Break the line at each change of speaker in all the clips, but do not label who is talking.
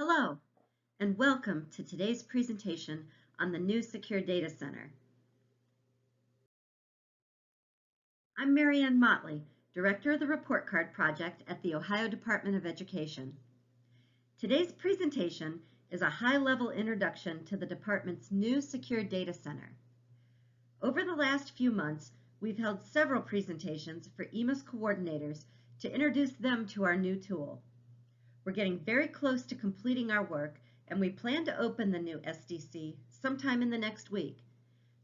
Hello, and welcome to today's presentation on the new Secure Data Center. I'm Marianne Motley, Director of the Report Card Project at the Ohio Department of Education. Today's presentation is a high-level introduction to the department's new Secure Data Center. Over the last few months, we've held several presentations for EMIS coordinators to introduce them to our new tool. We're getting very close to completing our work, and we plan to open the new SDC sometime in the next week.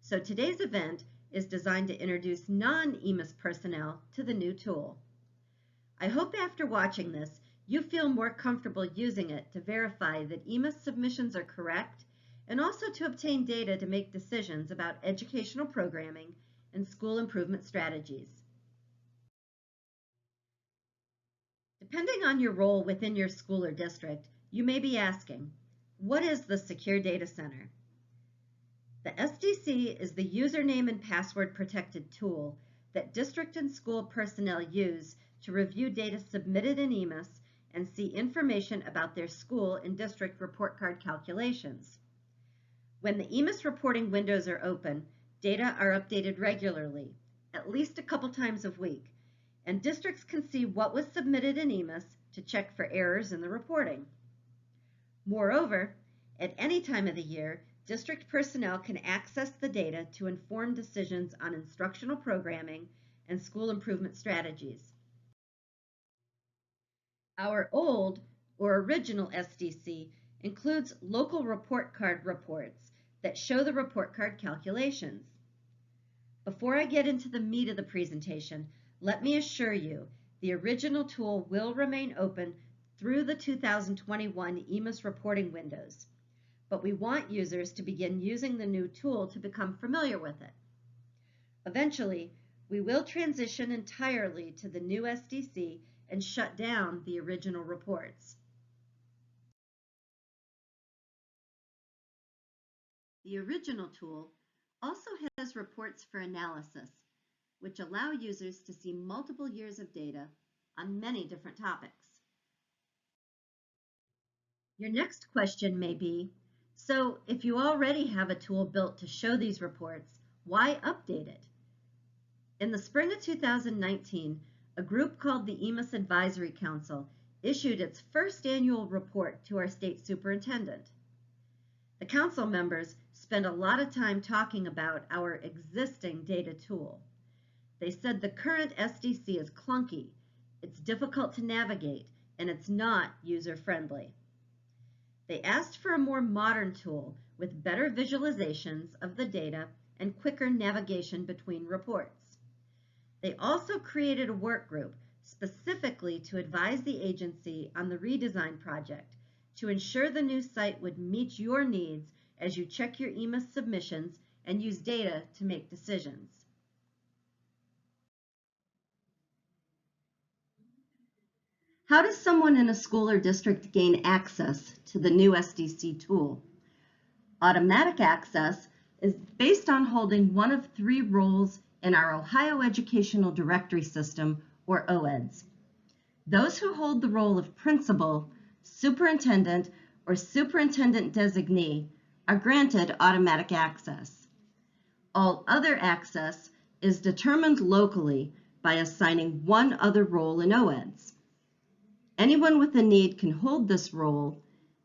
So today's event is designed to introduce non-EMIS personnel to the new tool. I hope after watching this, you feel more comfortable using it to verify that EMIS submissions are correct, and also to obtain data to make decisions about educational programming and school improvement strategies. Depending on your role within your school or district, you may be asking, what is the Secure Data Center? The SDC is the username and password protected tool that district and school personnel use to review data submitted in EMIS and see information about their school and district report card calculations. When the EMIS reporting windows are open, data are updated regularly, at least a couple times a week, and districts can see what was submitted in EMIS to check for errors in the reporting. Moreover, at any time of the year, district personnel can access the data to inform decisions on instructional programming and school improvement strategies. Our old or original SDC includes local report card reports that show the report card calculations. Before I get into the meat of the presentation, let me assure you, the original tool will remain open through the 2021 EMIS reporting windows, but we want users to begin using the new tool to become familiar with it. Eventually, we will transition entirely to the new SDC and shut down the original reports. The original tool also has reports for analysis, which allow users to see multiple years of data on many different topics. Your next question may be, so if you already have a tool built to show these reports, why update it? In the spring of 2019, a group called the EMIS Advisory Council issued its first annual report to our state superintendent. The council members spent a lot of time talking about our existing data tool. They said the current SDC is clunky, it's difficult to navigate, and it's not user-friendly. They asked for a more modern tool with better visualizations of the data and quicker navigation between reports. They also created a work group specifically to advise the agency on the Redesign project to ensure the new site would meet your needs as you check your EMIS submissions and use data to make decisions. How does someone in a school or district gain access to the new SDC tool? Automatic access is based on holding one of three roles in our Ohio Educational Directory System, or OEDS. Those who hold the role of principal, superintendent, or superintendent designee are granted automatic access. All other access is determined locally by assigning one other role in OEDS. Anyone with a need can hold this role,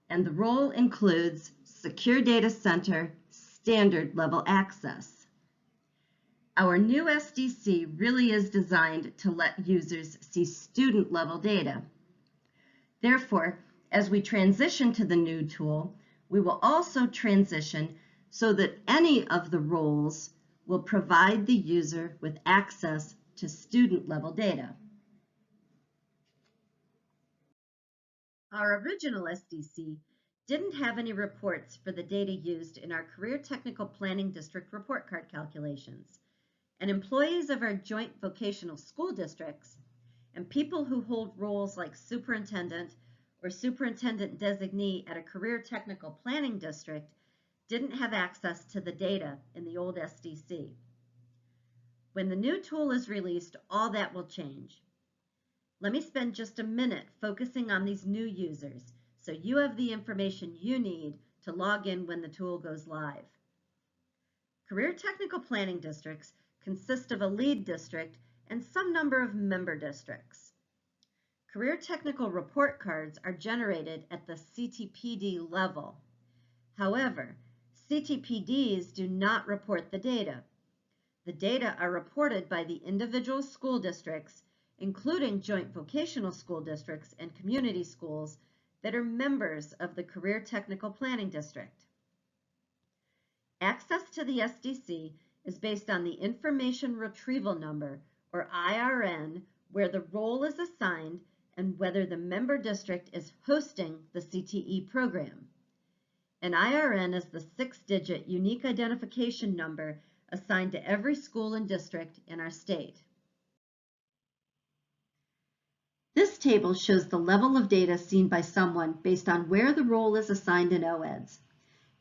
and the role includes Secure Data Center standard level access. Our new SDC really is designed to let users see student level data. Therefore, as we transition to the new tool, we will also transition so that any of the roles will provide the user with access to student level data. Our original SDC didn't have any reports for the data used in our Career Technical Planning District report card calculations, and employees of our joint vocational school districts and people who hold roles like superintendent or superintendent designee at a Career Technical Planning District didn't have access to the data in the old SDC. When the new tool is released, all that will change. Let me spend just a minute focusing on these new users so you have the information you need to log in when the tool goes live. Career Technical Planning Districts consist of a lead district and some number of member districts. Career Technical Report Cards are generated at the CTPD level. However, CTPDs do not report the data. The data are reported by the individual school districts, including joint vocational school districts and community schools that are members of the Career Technical Planning District. Access to the SDC is based on the Information Retrieval Number, or IRN, where the role is assigned and whether the member district is hosting the CTE program. An IRN is the 6-digit unique identification number assigned to every school and district in our state. This table shows the level of data seen by someone based on where the role is assigned in OEDS.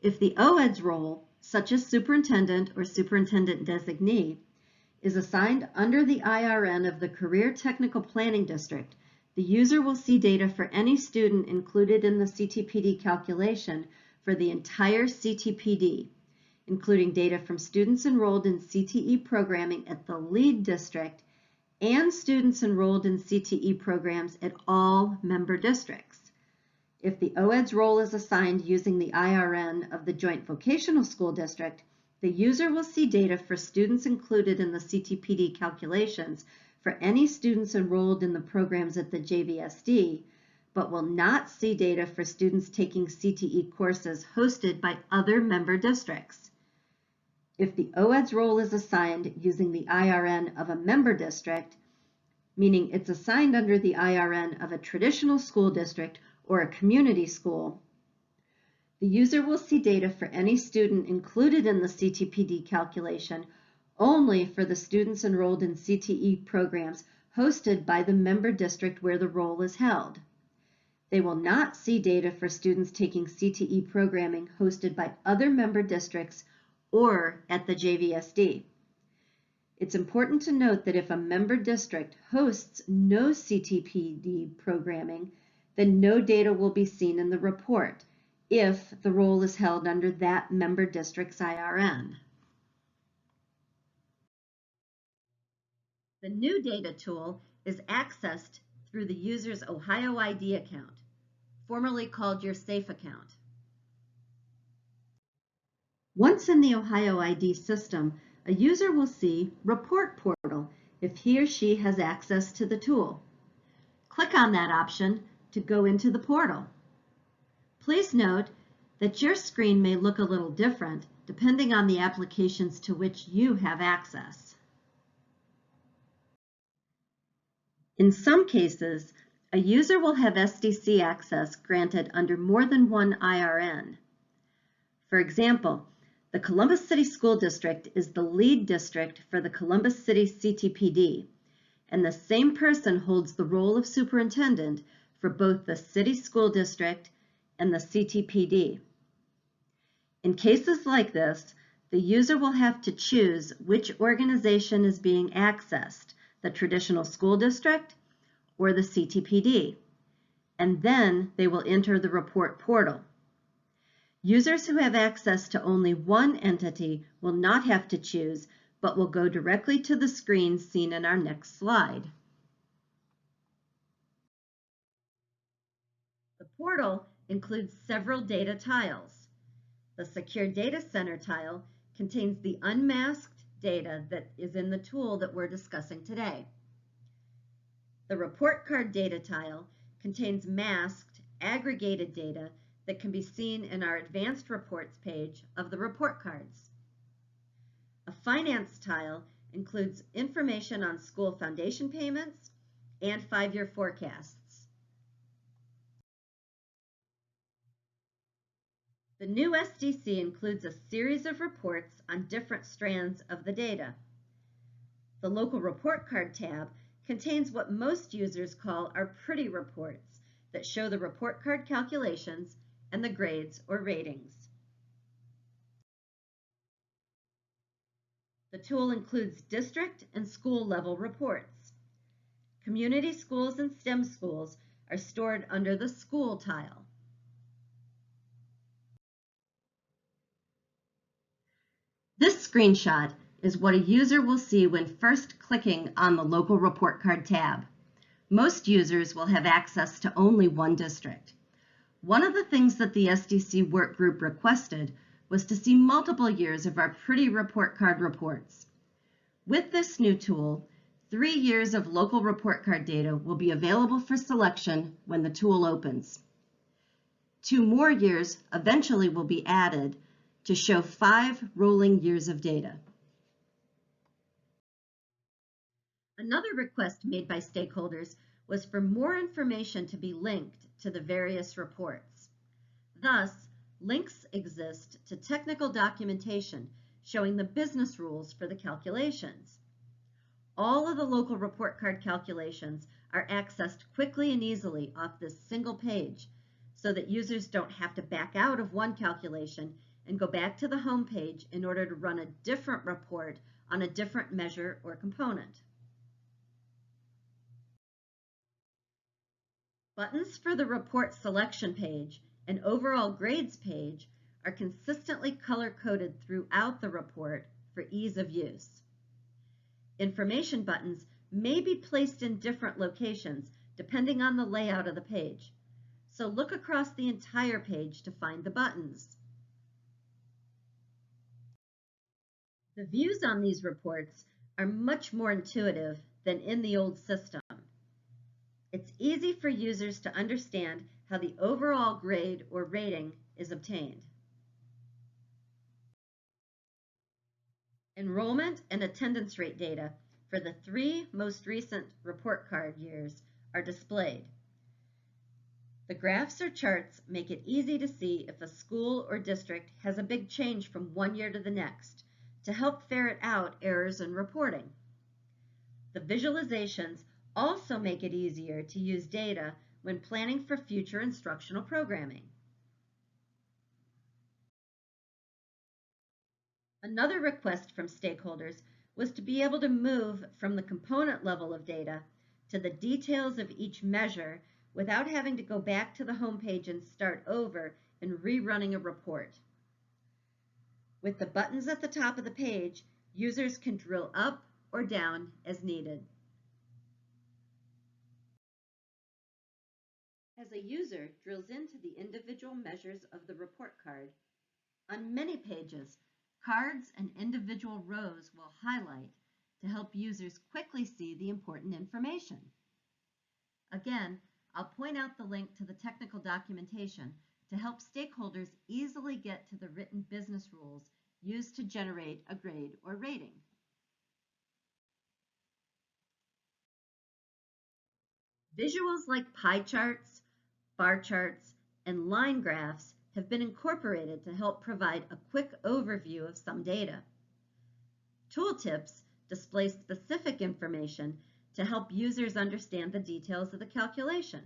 If the OEDS role, such as superintendent or superintendent designee, is assigned under the IRN of the Career Technical Planning District, the user will see data for any student included in the CTPD calculation for the entire CTPD, including data from students enrolled in CTE programming at the lead district and students enrolled in CTE programs at all member districts. If the OEDS role is assigned using the IRN of the joint vocational school district, the user will see data for students included in the CTPD calculations for any students enrolled in the programs at the JVSD, but will not see data for students taking CTE courses hosted by other member districts. If the OEDS role is assigned using the IRN of a member district, meaning it's assigned under the IRN of a traditional school district or a community school, the user will see data for any student included in the CTPD calculation only for the students enrolled in CTE programs hosted by the member district where the role is held. They will not see data for students taking CTE programming hosted by other member districts or at the JVSD. It's important to note that if a member district hosts no CTPD programming, then no data will be seen in the report if the role is held under that member district's IRN. The new data tool is accessed through the user's Ohio ID account, formerly called your SAFE account. Once in the Ohio ID system, a user will see Report Portal if he or she has access to the tool. Click on that option to go into the portal. Please note that your screen may look a little different depending on the applications to which you have access. In some cases, a user will have SDC access granted under more than one IRN. For example, the Columbus City School District is the lead district for the Columbus City CTPD, and the same person holds the role of superintendent for both the City School District and the CTPD. In cases like this, the user will have to choose which organization is being accessed, the traditional school district or the CTPD, and then they will enter the report portal. Users who have access to only one entity will not have to choose, but will go directly to the screen seen in our next slide. The portal includes several data tiles. The Secure Data Center tile contains the unmasked data that is in the tool that we're discussing today. The Report Card data tile contains masked, aggregated data that can be seen in our Advanced Reports page of the report cards. A Finance tile includes information on school foundation payments and 5-year forecasts. The new SDC includes a series of reports on different strands of the data. The Local Report Card tab contains what most users call our pretty reports that show the report card calculations and the grades or ratings. The tool includes district and school level reports. Community schools and STEM schools are stored under the School tile. This screenshot is what a user will see when first clicking on the Local Report Card tab. Most users will have access to only one district. One of the things that the SDC work group requested was to see multiple years of our pretty report card reports. With this new tool, 3 years of local report card data will be available for selection when the tool opens. 2 more years eventually will be added to show 5 rolling years of data. Another request made by stakeholders was for more information to be linked to the various reports. Thus, links exist to technical documentation showing the business rules for the calculations. All of the local report card calculations are accessed quickly and easily off this single page so that users don't have to back out of one calculation and go back to the home page in order to run a different report on a different measure or component. Buttons for the report selection page and overall grades page are consistently color-coded throughout the report for ease of use. Information buttons may be placed in different locations depending on the layout of the page, so look across the entire page to find the buttons. The views on these reports are much more intuitive than in the old system. It's easy for users to understand how the overall grade or rating is obtained. Enrollment and attendance rate data for the 3 most recent report card years are displayed. The graphs or charts make it easy to see if a school or district has a big change from one year to the next to help ferret out errors in reporting. The visualizations also make it easier to use data when planning for future instructional programming. Another request from stakeholders was to be able to move from the component level of data to the details of each measure without having to go back to the home page and start over and rerunning a report. With the buttons at the top of the page, users can drill up or down as needed. As a user drills into the individual measures of the report card, on many pages, cards and individual rows will highlight to help users quickly see the important information. Again, I'll point out the link to the technical documentation to help stakeholders easily get to the written business rules used to generate a grade or rating. Visuals like pie charts, bar charts, and line graphs have been incorporated to help provide a quick overview of some data. Tooltips display specific information to help users understand the details of the calculation.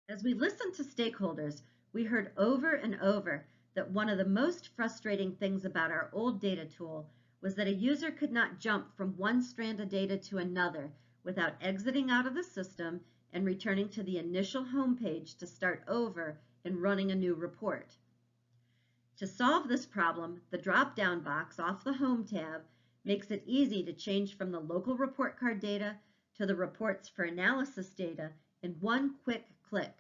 As we listened to stakeholders, we heard over and over that one of the most frustrating things about our old data tool was that a user could not jump from one strand of data to another without exiting out of the system and returning to the initial home page to start over and running a new report. To solve this problem, the drop-down box off the Home tab makes it easy to change from the local report card data to the reports for analysis data in one quick click.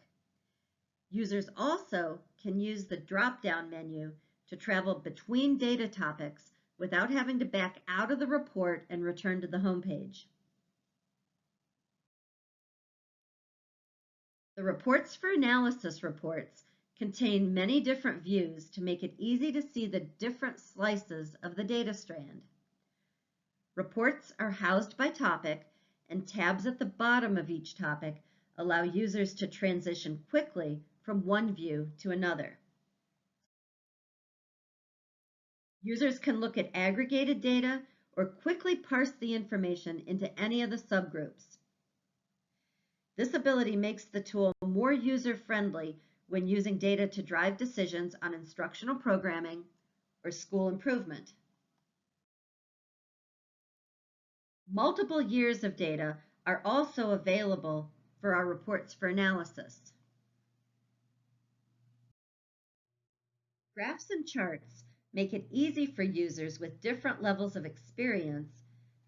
Users also can use the drop-down menu to travel between data topics without having to back out of the report and return to the home page. The reports for analysis reports contain many different views to make it easy to see the different slices of the data strand. Reports are housed by topic, and tabs at the bottom of each topic allow users to transition quickly from one view to another. Users can look at aggregated data or quickly parse the information into any of the subgroups. This ability makes the tool more user-friendly when using data to drive decisions on instructional programming or school improvement. Multiple years of data are also available for our reports for analysis. Graphs and charts make it easy for users with different levels of experience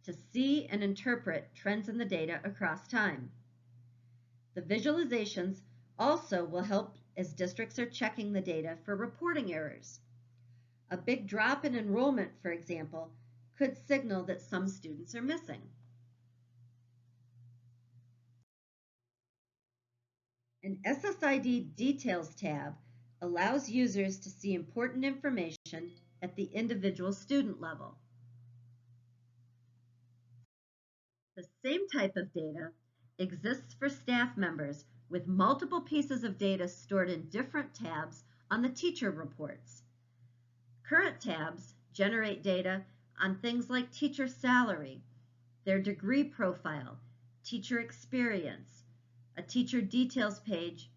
to see and interpret trends in the data across time. The visualizations also will help as districts are checking the data for reporting errors. A big drop in enrollment, for example, could signal that some students are missing. An SSID Details tab allows users to see important information at the individual student level. The same type of data exists for staff members with multiple pieces of data stored in different tabs on the teacher reports. Current tabs generate data on things like teacher salary, their degree profile, teacher experience, a teacher details page,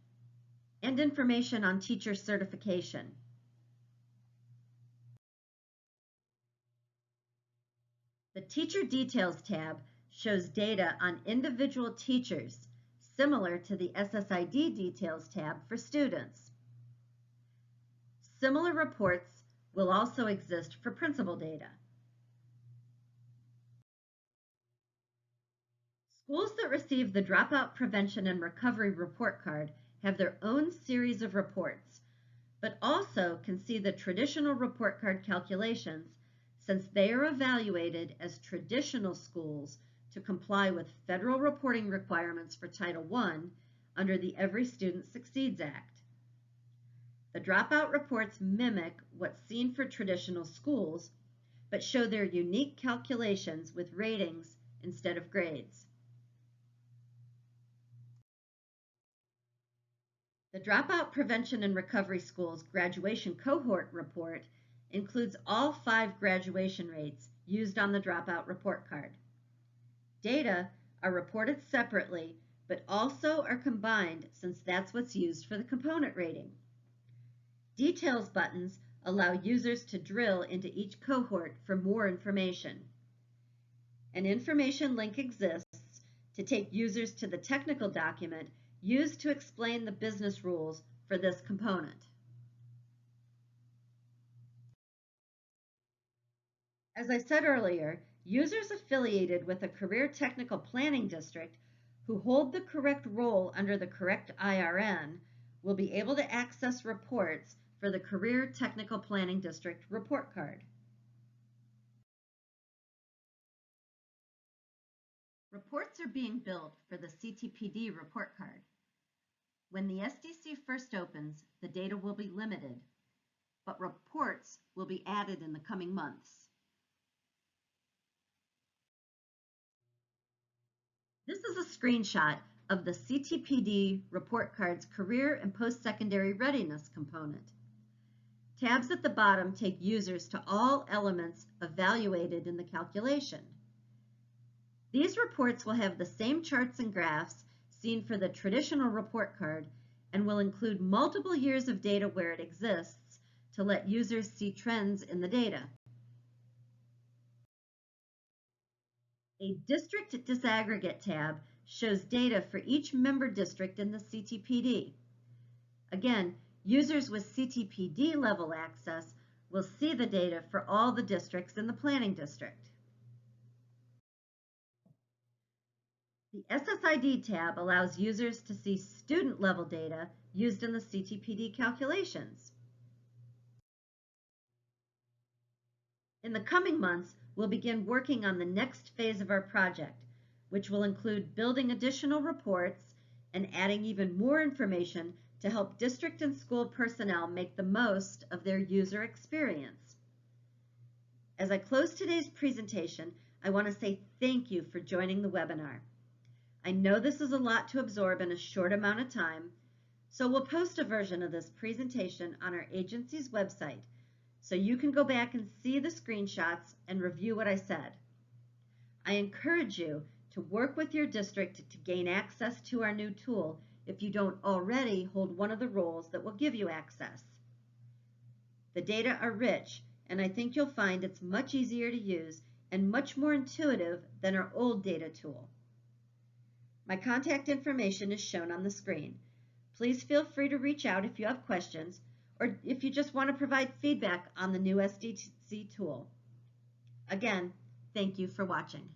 and information on teacher certification. The Teacher Details tab shows data on individual teachers, similar to the SSID Details tab for students. Similar reports will also exist for principal data. Schools that receive the Dropout Prevention and Recovery Report Card have their own series of reports, but also can see the traditional report card calculations since they are evaluated as traditional schools to comply with federal reporting requirements for Title I under the Every Student Succeeds Act. The dropout reports mimic what's seen for traditional schools, but show their unique calculations with ratings instead of grades. The Dropout Prevention and Recovery School's graduation cohort report includes all 5 graduation rates used on the dropout report card. Data are reported separately, but also are combined since that's what's used for the component rating. Details buttons allow users to drill into each cohort for more information. An information link exists to take users to the technical document used to explain the business rules for this component. As I said earlier, users affiliated with a career technical planning district who hold the correct role under the correct IRN will be able to access reports for the Career Technical Planning District report card. Reports are being built for the CTPD report card. When the SDC first opens, the data will be limited, but reports will be added in the coming months. This is a screenshot of the CTPD report card's career and post-secondary readiness component. Tabs at the bottom take users to all elements evaluated in the calculation. These reports will have the same charts and graphs seen for the traditional report card and will include multiple years of data where it exists to let users see trends in the data. A district disaggregate tab shows data for each member district in the CTPD. Again, users with CTPD level access will see the data for all the districts in the planning district. The SSID tab allows users to see student level data used in the CTPD calculations. In the coming months, we'll begin working on the next phase of our project, which will include building additional reports and adding even more information to help district and school personnel make the most of their user experience. As I close today's presentation, I want to say thank you for joining the webinar. I know this is a lot to absorb in a short amount of time, so we'll post a version of this presentation on our agency's website so you can go back and see the screenshots and review what I said. I encourage you to work with your district to gain access to our new tool if you don't already hold one of the roles that will give you access. The data are rich, and I think you'll find it's much easier to use and much more intuitive than our old data tool. My contact information is shown on the screen. Please feel free to reach out if you have questions or if you just want to provide feedback on the new SDC tool. Again, thank you for watching.